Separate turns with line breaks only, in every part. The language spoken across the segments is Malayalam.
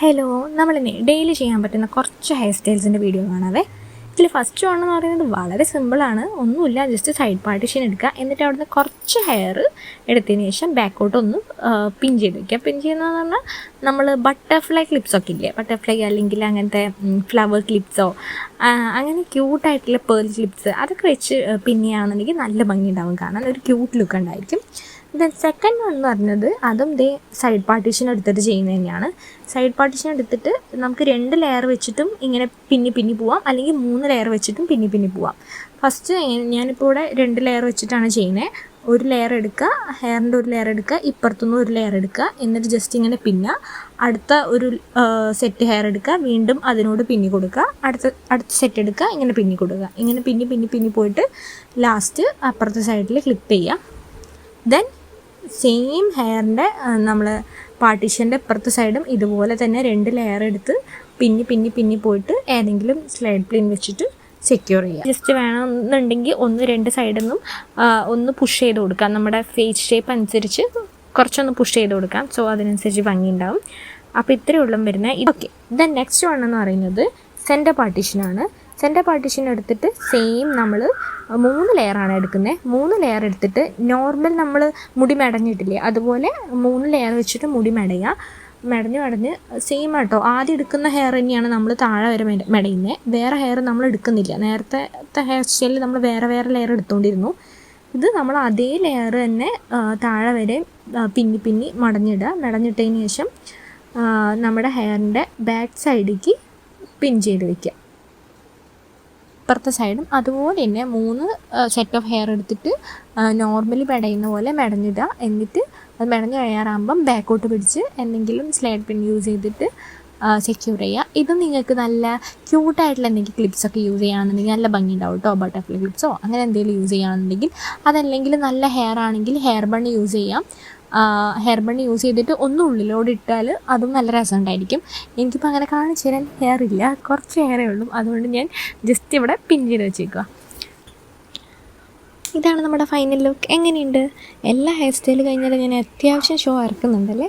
ഹലോ, നമ്മളിനി ഡെയിലി ചെയ്യാൻ പറ്റുന്ന കുറച്ച് ഹെയർ സ്റ്റൈൽസിൻ്റെ വീഡിയോ കാണാവേ. ഇതിൽ ഫസ്റ്റ് വൺ എന്ന് പറയുന്നത് വളരെ സിമ്പിളാണ്. ഒന്നുമില്ല, ജസ്റ്റ് സൈഡ് പാർട്ടീഷൻ എടുക്കുക. എന്നിട്ട് അവിടുന്ന് കുറച്ച് ഹെയർ എടുത്തതിന് ശേഷം ബാക്കോട്ട് ഒന്ന് പിൻ ചെയ്ത് വയ്ക്കുക. പിൻ ചെയ്യുന്നതെന്ന് പറഞ്ഞാൽ നമ്മൾ ബട്ടർഫ്ലൈ ക്ലിപ്സൊക്കെ ഇല്ലേ, ബട്ടർഫ്ലൈ അല്ലെങ്കിൽ അങ്ങനത്തെ ഫ്ലവർ ക്ലിപ്സോ അങ്ങനെ ക്യൂട്ടായിട്ടുള്ള പേൾ ക്ലിപ്സ് അതൊക്കെ വെച്ച് പിന്നെയാണെന്നുണ്ടെങ്കിൽ നല്ല ഭംഗി ഉണ്ടാവും, കാണാൻ ഒരു ക്യൂട്ട് ലുക്ക് ഉണ്ടായിരിക്കും. ദെൻ സെക്കൻഡ് വൺ എന്ന് പറഞ്ഞത് അതും സൈഡ് പാർട്ടീഷൻ എടുത്തിട്ട് ചെയ്യുന്നത് തന്നെയാണ്. സൈഡ് പാർട്ടീഷൻ എടുത്തിട്ട് നമുക്ക് 2 ലെയർ വെച്ചിട്ടും ഇങ്ങനെ പിന്നി പോവാം, അല്ലെങ്കിൽ 3 ലെയർ വെച്ചിട്ടും പിന്നി പോവാം. ഫസ്റ്റ് ഞാനിപ്പോൾ ഇവിടെ 2 ലെയർ വെച്ചിട്ടാണ് ചെയ്യുന്നത്. ഒരു ലെയർ എടുക്കുക, ഹെയറിൻ്റെ ഒരു ലെയർ എടുക്കുക, ഇപ്പുറത്തുനിന്ന് ഒരു ലെയർ എടുക്കുക, എന്നിട്ട് ജസ്റ്റ് ഇങ്ങനെ പിന്നുക. അടുത്ത ഒരു സെറ്റ് ഹെയർ എടുക്കുക, വീണ്ടും അതിനോട് പിന്നി കൊടുക്കുക, അടുത്ത സെറ്റ് എടുക്കുക, ഇങ്ങനെ പിന്നി കൊടുക്കുക. ഇങ്ങനെ പിന്നി പോയിട്ട് ലാസ്റ്റ് അപ്പുറത്തെ സൈഡിൽ ക്ലിപ്പ് ചെയ്യുക. ദെൻ സെയിം ഹെയറിൻ്റെ നമ്മൾ പാർട്ടീഷൻ്റെ ഇപ്പുറത്തെ സൈഡും ഇതുപോലെ തന്നെ 2 ലെയർ എടുത്ത് പിന്നി പോയിട്ട് ഏതെങ്കിലും സ്ലൈഡ് പ്ലെയിൻ വെച്ചിട്ട് സെക്യൂർ ചെയ്യുക. ജസ്റ്റ് വേണമെന്നുണ്ടെങ്കിൽ 1-2 സൈഡിൽ നിന്നും ഒന്ന് പുഷ് ചെയ്ത് കൊടുക്കാം. നമ്മുടെ ഫേസ് ഷേപ്പ് അനുസരിച്ച് കുറച്ചൊന്ന് പുഷ് ചെയ്ത് കൊടുക്കാം. സോ അതിനനുസരിച്ച് ഭംഗി ഉണ്ടാവും. അപ്പോൾ ഇത്രയേ ഉള്ളൂ വരുന്നത്. ഓക്കെ, ദെൻ നെക്സ്റ്റ് വൺ എന്ന് പറയുന്നത് സെൻറ്റർ പാർട്ടീഷനാണ്. സെൻറ്റർ പാർട്ടീഷൻ എടുത്തിട്ട് സെയിം നമ്മൾ 3 ലെയറാണ് എടുക്കുന്നത്. 3 ലെയർ എടുത്തിട്ട് നോർമൽ നമ്മൾ മുടി മെടഞ്ഞിട്ടില്ലേ, അതുപോലെ 3 ലെയർ വെച്ചിട്ട് മുടി മെടഞ്ഞ് സെയിം ആട്ടോ. ആദ്യം എടുക്കുന്ന ഹെയർ തന്നെയാണ് നമ്മൾ താഴെ വരെ മെടയുന്നത്. വേറെ ഹെയർ നമ്മൾ എടുക്കുന്നില്ല. നേരത്തെ ഹെയർ സ്റ്റൈലിൽ നമ്മൾ വേറെ ലെയർ എടുത്തുകൊണ്ടിരുന്നു. ഇത് നമ്മൾ അതേ ലെയർ തന്നെ താഴെ വരെ പിന്നി മെടഞ്ഞിട്ടതിന് ശേഷം നമ്മുടെ ഹെയറിൻ്റെ ബാക്ക് സൈഡിലേക്ക് പിൻ ചെയ്ത് വയ്ക്കുക. ഇപ്പുറത്തെ സൈഡും അതുപോലെ തന്നെ 3 സെറ്റ് ഓഫ് ഹെയർ എടുത്തിട്ട് നോർമലി മെടയുന്ന പോലെ മെടഞ്ഞിടുക. എന്നിട്ട് അത് മെടഞ്ഞ് കഴിയാറാകുമ്പം ബാക്കോട്ട് പിടിച്ച് എന്തെങ്കിലും സ്ലൈഡ് പിൻ യൂസ് ചെയ്തിട്ട് സെക്യൂർ ചെയ്യുക. ഇത് നിങ്ങൾക്ക് നല്ല ക്യൂട്ടായിട്ടുള്ള എന്തെങ്കിലും ക്ലിപ്സൊക്കെ യൂസ് ചെയ്യുകയാണെന്നുണ്ടെങ്കിൽ നല്ല ഭംഗി ഉണ്ടാവും കേട്ടോ. ബട്ടർഫ്ലൈ ക്ലിപ്സോ അങ്ങനെ എന്തെങ്കിലും യൂസ് ചെയ്യുകയാണെന്നുണ്ടെങ്കിൽ, അതല്ലെങ്കിൽ നല്ല ഹെയർ ആണെങ്കിൽ ഹെയർ ബൺ യൂസ് ചെയ്യാം. ഹെയർ ബൺ യൂസ് ചെയ്തിട്ട് ഒന്ന് ഉള്ളിലോട്ട് ഇട്ടാൽ അതും നല്ല രസമുണ്ടായിരിക്കും. എനിക്കിപ്പോൾ അങ്ങനെ കാണിച്ചു തരാൻ ഹെയർ ഇല്ല, കുറച്ച് ഹെയറേ ഉള്ളൂ. അതുകൊണ്ട് ഞാൻ ജസ്റ്റ് ഇവിടെ പിൻ ചെയ്ത് വെച്ചേക്കുക. ഇതാണ് നമ്മുടെ ഫൈനൽ ലുക്ക്. എങ്ങനെയുണ്ട്? എല്ലാ ഹെയർ സ്റ്റൈൽ കഴിഞ്ഞാൽ ഞാൻ അത്യാവശ്യം ഷോ ഇറക്കുന്നുണ്ടല്ലേ.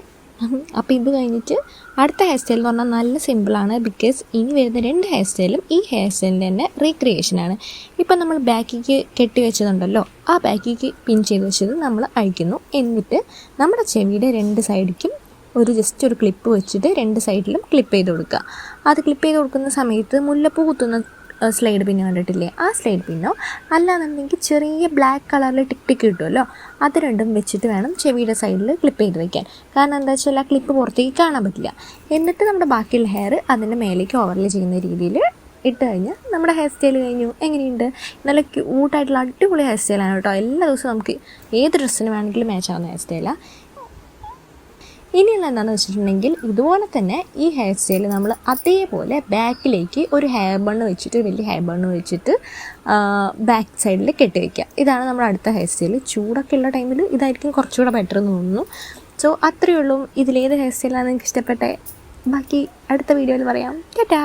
അപ്പോൾ ഇത് കഴിഞ്ഞിട്ട് അടുത്ത ഹെയർ സ്റ്റൈൽ എന്ന് പറഞ്ഞാൽ നല്ല സിമ്പിളാണ്. ബിക്കോസ് ഇനി വരുന്ന 2 ഹെയർ സ്റ്റൈലും ഈ ഹെയർ സ്റ്റൈലിൻ്റെ തന്നെ റീക്രിയേഷനാണ്. ഇപ്പം നമ്മൾ ബാക്കിക്ക് കെട്ടി വെച്ചതുണ്ടല്ലോ, ആ ബാക്കിക്ക് പിൻ ചെയ്ത് വെച്ചത് നമ്മൾ അഴിക്കുന്നു. എന്നിട്ട് നമ്മുടെ ചെവിയുടെ 2 സൈഡിലേക്കും ജസ്റ്റ് ഒരു ക്ലിപ്പ് വെച്ചിട്ട് 2 സൈഡിലും ക്ലിപ്പ് ചെയ്ത് കൊടുക്കുക. അത് ക്ലിപ്പ് ചെയ്ത് കൊടുക്കുന്ന സമയത്ത് മുല്ലപ്പൂ കുത്തുന്ന സ്ലൈഡ് പിന്ന് കണ്ടിട്ടില്ലേ, ആ സ്ലൈഡ് പിന്നോ അല്ലാന്നുണ്ടെങ്കിൽ ചെറിയ ബ്ലാക്ക് കളറിൽ ടിക്ക് കിട്ടുമല്ലോ, അത് രണ്ടും വെച്ചിട്ട് വേണം ചെവിയുടെ സൈഡിൽ ക്ലിപ്പ് ചെയ്ത് വയ്ക്കാൻ. കാരണം എന്താ വെച്ചാൽ ആ ക്ലിപ്പ് പുറത്തേക്ക് കാണാൻ പറ്റില്ല. എന്നിട്ട് നമ്മുടെ ബാക്കിയുള്ള ഹെയർ അതിൻ്റെ മേലേക്ക് ഓവർലേ ചെയ്യുന്ന രീതിയിൽ ഇട്ട് കഴിഞ്ഞാൽ നമ്മുടെ ഹെയർ സ്റ്റൈൽ കഴിഞ്ഞു. എങ്ങനെയുണ്ട്? നല്ല ക്യൂട്ടായിട്ടുള്ള അടിപൊളി ഹെയർ സ്റ്റൈലാണ് കേട്ടോ. എല്ലാ ദിവസവും നമുക്ക് ഏത് ഡ്രസ്സിന് വേണമെങ്കിലും മാച്ച് ആവുന്ന ഹെയർ സ്റ്റൈലാണ്. ഇനിയുള്ള എന്താണെന്ന് വെച്ചിട്ടുണ്ടെങ്കിൽ, ഇതുപോലെ തന്നെ ഈ ഹെയർ സ്റ്റൈൽ നമ്മൾ അതേപോലെ ബാക്കിലേക്ക് ഒരു ഹെയർ ബണ്ണ് വെച്ചിട്ട്, വലിയ ഹെയർ ബണ്ണ് വെച്ചിട്ട് ബാക്ക് സൈഡിൽ കെട്ടി വയ്ക്കുക. ഇതാണ് നമ്മുടെ അടുത്ത ഹെയർ സ്റ്റൈൽ. ചൂടൊക്കെ ഉള്ള ടൈമിൽ ഇതായിരിക്കും കുറച്ചുകൂടെ ബെറ്റർ എന്ന് തോന്നുന്നു. സോ അത്രയേ ഉള്ളൂ. ഇതിലേത് ഹെയർ സ്റ്റൈലാണ് നിങ്ങൾക്ക് ഇഷ്ടപ്പെട്ടത്? ബാക്കി അടുത്ത വീഡിയോയിൽ പറയാം. ടാറ്റാ.